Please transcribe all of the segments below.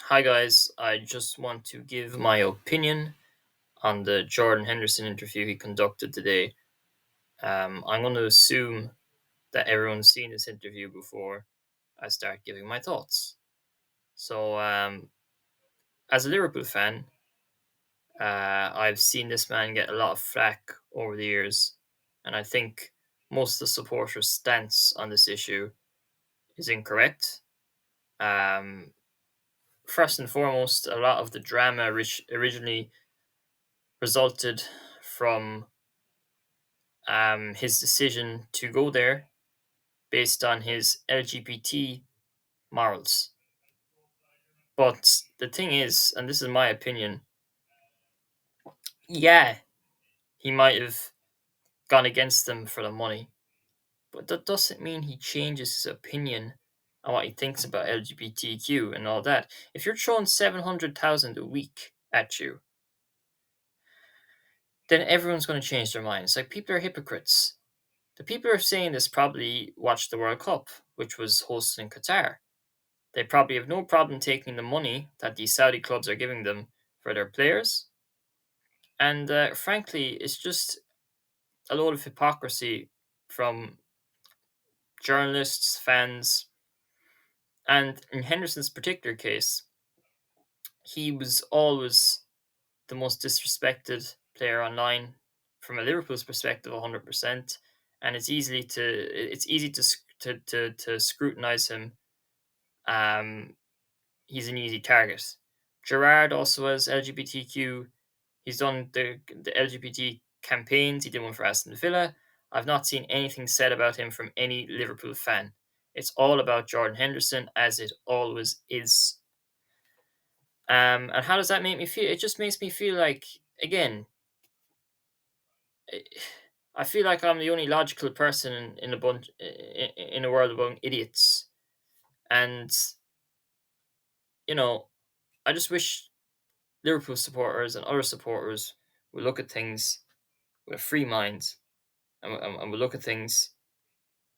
Hi guys, I just want to give my opinion on the Jordan Henderson interview he conducted today. I'm going to assume that everyone's seen this interview before I start giving my thoughts. So, as a Liverpool fan, I've seen this man get a lot of flack over the years, and I think most of the supporters' stance on this issue is incorrect. Um, First and foremost, a lot of the drama originally resulted from his decision to go there based on his LGBT morals. But the thing is, and this is my opinion, yeah, he might have gone against them for the money, but that doesn't mean he changes his opinion on what he thinks about LGBTQ and all that. If you're throwing 700,000 a week at you, then everyone's going to change their minds. Like, people are hypocrites. The people who are saying this probably watched the World Cup, which was hosted in Qatar. They probably have no problem taking the money that these Saudi clubs are giving them for their players. And frankly, it's just a load of hypocrisy from journalists, fans, and in Henderson's particular case, he was always the most disrespected player online from a Liverpool's perspective, 100%. And it's easy to scrutinize him. He's an easy target. Gerard also has LGBTQ. He's done the LGBT campaigns. He did one for Aston Villa. I've not seen anything said about him from any Liverpool fan. It's all about Jordan Henderson, as it always is. And how does that make me feel? It just makes me feel like, again, I feel like I'm the only logical person in a bunch in a world of idiots, and I just wish Liverpool supporters and other supporters will look at things with a free mind, and will look at things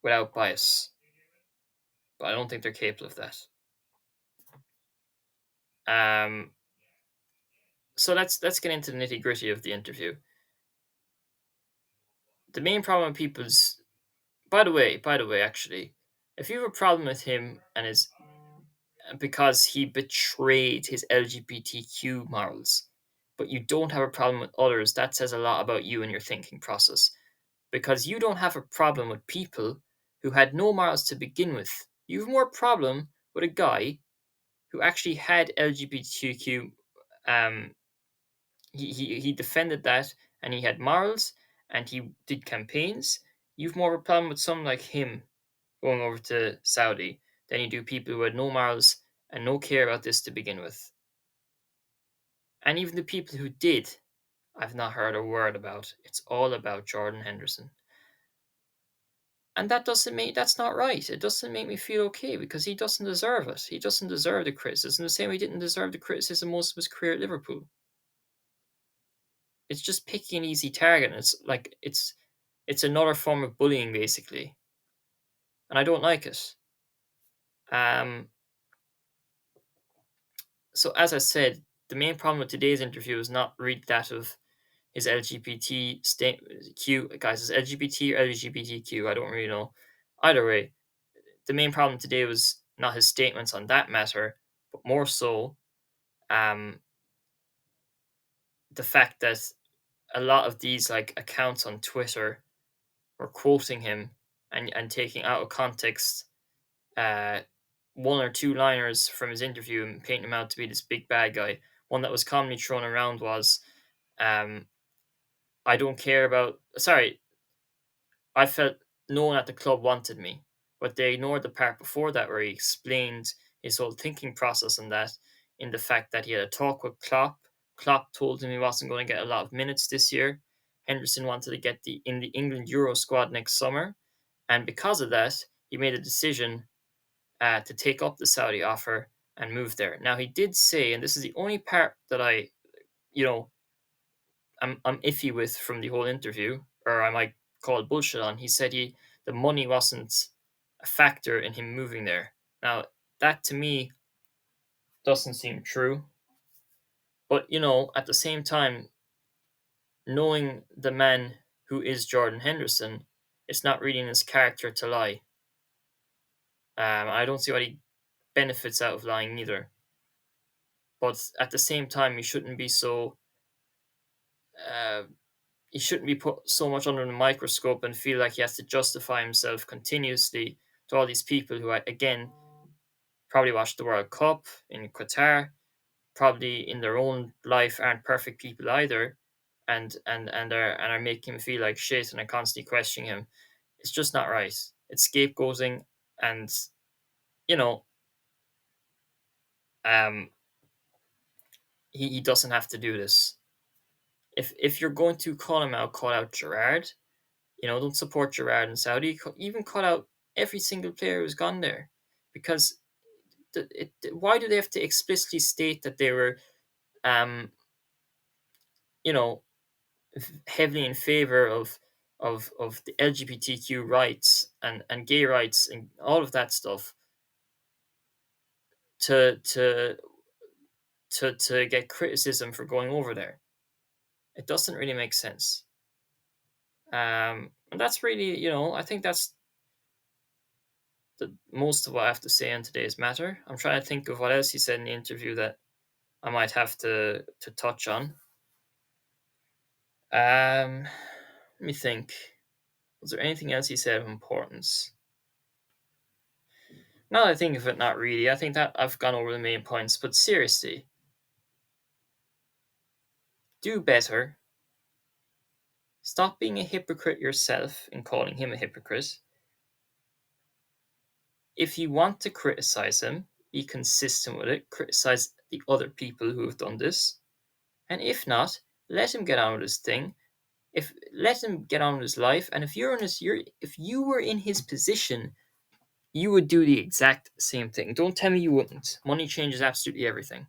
without bias. But I don't think they're capable of that. Um, so let's get into the nitty gritty of the interview. The main problem with people's, by the way, actually, if you have a problem with him and his because he betrayed his LGBTQ morals, but you don't have a problem with others, that says a lot about you and your thinking process. Because you don't have a problem with people who had no morals to begin with. You have more problem with a guy who actually had LGBTQ. Um, he defended that, and he had morals, and he did campaigns. You've more of a problem with someone like him going over to Saudi than you do people who had no morals and no care about this to begin with. And even the people who did, I've not heard a word about. It's all about Jordan Henderson. And that's not right. It doesn't make me feel okay because he doesn't deserve it. He doesn't deserve the criticism the same way he didn't deserve the criticism most of his career at Liverpool. It's just picking an easy target, and it's another form of bullying basically, and I don't like it. Um, so as I said, the main problem with today's interview is not really that of his LGBT Q guys, is LGBT or LGBTQ? I don't really know. Either way, the main problem today was not his statements on that matter, but more so um, the fact that a lot of these like accounts on Twitter were quoting him and taking out of context uh, one or two liners from his interview and painting him out to be this big bad guy. One that was commonly thrown around was, um, "I don't care about." Sorry, I felt no one at the club wanted me, but they ignored the part before that where he explained his whole thinking process and that in the fact that he had a talk with Klopp. Klopp told him he wasn't going to get a lot of minutes this year. Henderson wanted to get in the England Euro squad next summer, and because of that, he made a decision to take up the Saudi offer and move there. Now he did say, and this is the only part that you know, I'm iffy with from the whole interview, or I might call it bullshit on. He said the money wasn't a factor in him moving there. Now that to me doesn't seem true. But at the same time, knowing the man who is Jordan Henderson, it's not really in his character to lie. I don't see what he benefits out of lying either. But at the same time, uh, he shouldn't be put so much under the microscope and feel like he has to justify himself continuously to all these people who, again, probably watched the World Cup in Qatar, probably in their own life aren't perfect people either, and are making him feel like shit and are constantly questioning him. It's just not right. It's scapegoating, and you know, um, he doesn't have to do this. If you're going to call him out, call out Gerard. Don't support Gerard in Saudi. Even call out every single player who's gone there, because why do they have to explicitly state that they were, um, you know, heavily in favor of the LGBTQ rights and gay rights and all of that stuff to to to get criticism for going over there? It doesn't really make sense. And that's really, I think that's the most of what I have to say on today's matter. I'm trying to think of what else he said in the interview that I might have to touch on. Let me think. Was there anything else he said of importance? Now that I think of it, not really. I think that I've gone over the main points. But seriously, do better. Stop being a hypocrite yourself and calling him a hypocrite. If you want to criticize him, be consistent with it. Criticize the other people who have done this. And if not, let him get on with his thing. If let him get on with his life. And if you were in his position, you would do the exact same thing. Don't tell me you wouldn't. Money changes absolutely everything.